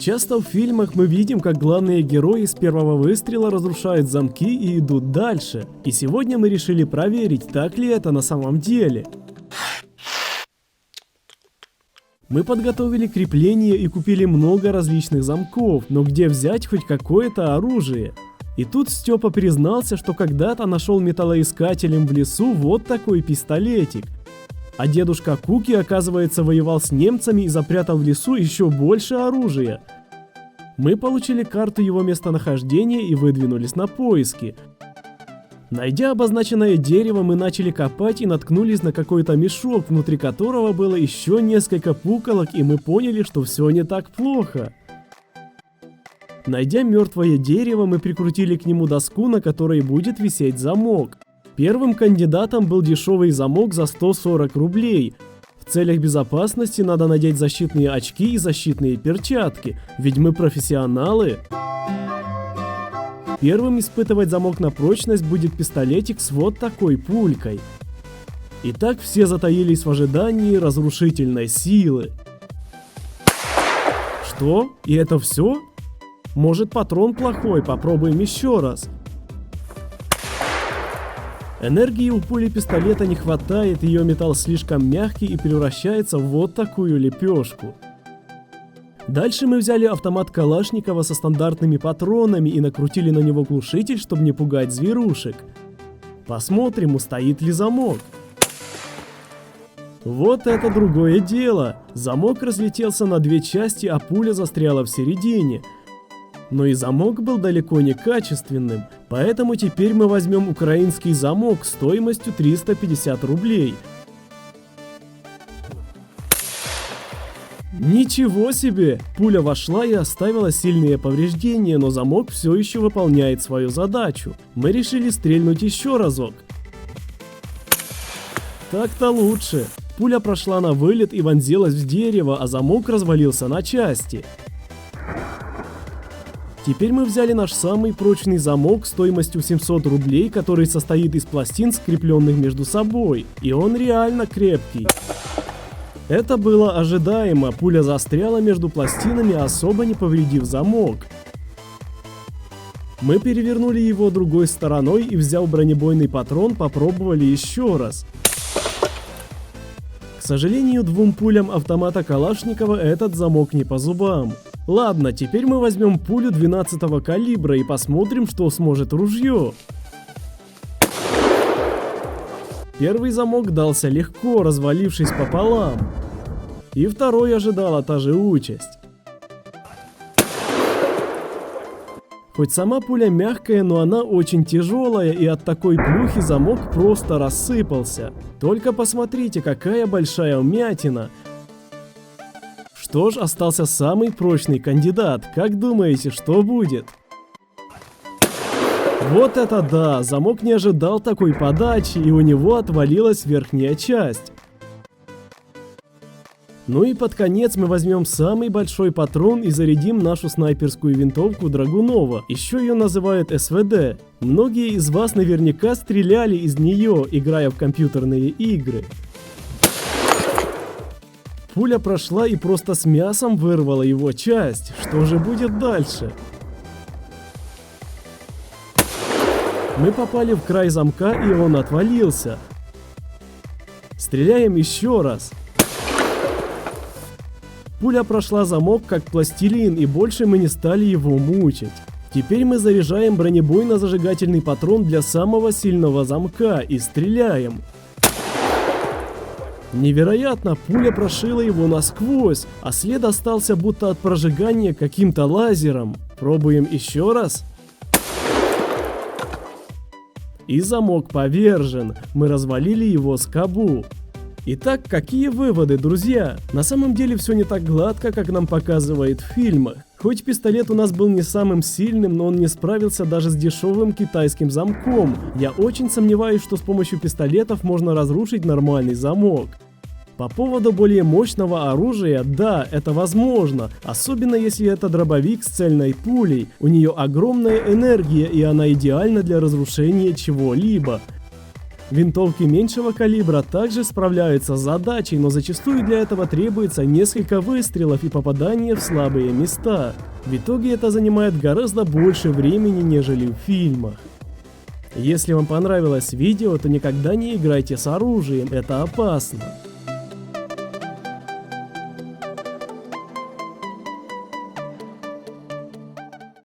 Часто в фильмах мы видим, как главные герои с первого выстрела разрушают замки и идут дальше. И сегодня мы решили проверить, так ли это на самом деле. Мы подготовили крепление и купили много различных замков, но где взять хоть какое-то оружие? И тут Степа признался, что когда-то нашел металлоискателем в лесу вот такой пистолетик. А дедушка Куки, оказывается, воевал с немцами и запрятал в лесу еще больше оружия. Мы получили карту его местонахождения и выдвинулись на поиски. Найдя обозначенное дерево, мы начали копать и наткнулись на какой-то мешок, внутри которого было еще несколько пуколок, и мы поняли, что все не так плохо. Найдя мертвое дерево, мы прикрутили к нему доску, на которой будет висеть замок. Первым кандидатом был дешевый замок за 140 рублей. В целях безопасности надо надеть защитные очки и защитные перчатки, ведь мы профессионалы. Первым испытывать замок на прочность будет пистолетик с вот такой пулькой. Итак, все затаились в ожидании разрушительной силы. Что? И это все? Может, патрон плохой, попробуем еще раз. Энергии у пули пистолета не хватает, ее металл слишком мягкий и превращается в вот такую лепешку. Дальше мы взяли автомат Калашникова со стандартными патронами и накрутили на него глушитель, чтобы не пугать зверушек. Посмотрим, устоит ли замок. Вот это другое дело. Замок разлетелся на две части, а пуля застряла в середине. Но и замок был далеко не качественным, поэтому теперь мы возьмем украинский замок стоимостью 350 рублей. Ничего себе! Пуля вошла и оставила сильные повреждения, но замок все еще выполняет свою задачу. Мы решили стрельнуть еще разок. Так-то лучше. Пуля прошла на вылет и вонзилась в дерево, а замок развалился на части. Теперь мы взяли наш самый прочный замок стоимостью 700 рублей, который состоит из пластин, скрепленных между собой. И он реально крепкий. Это было ожидаемо, пуля застряла между пластинами, особо не повредив замок. Мы перевернули его другой стороной и, взяв бронебойный патрон, попробовали еще раз. К сожалению, двум пулям автомата Калашникова этот замок не по зубам. Ладно, теперь мы возьмем пулю 12-го калибра и посмотрим, что сможет ружье. Первый замок дался легко, развалившись пополам. И второй ожидала та же участь. Хоть сама пуля мягкая, но она очень тяжелая, и от такой плюхи замок просто рассыпался. Только посмотрите, какая большая вмятина. Что ж, остался самый прочный кандидат. Как думаете, что будет? Вот это да! Замок не ожидал такой подачи, и у него отвалилась верхняя часть. Ну и под конец мы возьмем самый большой патрон и зарядим нашу снайперскую винтовку Драгунова. Еще ее называют СВД. Многие из вас наверняка стреляли из нее, играя в компьютерные игры. Пуля прошла и просто с мясом вырвала его часть. Что же будет дальше? Мы попали в край замка, и он отвалился. Стреляем еще раз. Пуля прошла замок как пластилин, и больше мы не стали его мучить. Теперь мы заряжаем бронебойно-зажигательный патрон для самого сильного замка и стреляем. Невероятно, пуля прошила его насквозь, а след остался будто от прожигания каким-то лазером. Пробуем еще раз. И замок повержен. Мы развалили его скобу. Итак, какие выводы, друзья? На самом деле все не так гладко, как нам показывает в фильмах. Хоть пистолет у нас был не самым сильным, но он не справился даже с дешевым китайским замком. Я очень сомневаюсь, что с помощью пистолетов можно разрушить нормальный замок. По поводу более мощного оружия, да, это возможно, особенно если это дробовик с цельной пулей. У нее огромная энергия, и она идеальна для разрушения чего-либо. Винтовки меньшего калибра также справляются с задачей, но зачастую для этого требуется несколько выстрелов и попадания в слабые места. В итоге это занимает гораздо больше времени, нежели в фильмах. Если вам понравилось видео, то никогда не играйте с оружием, это опасно.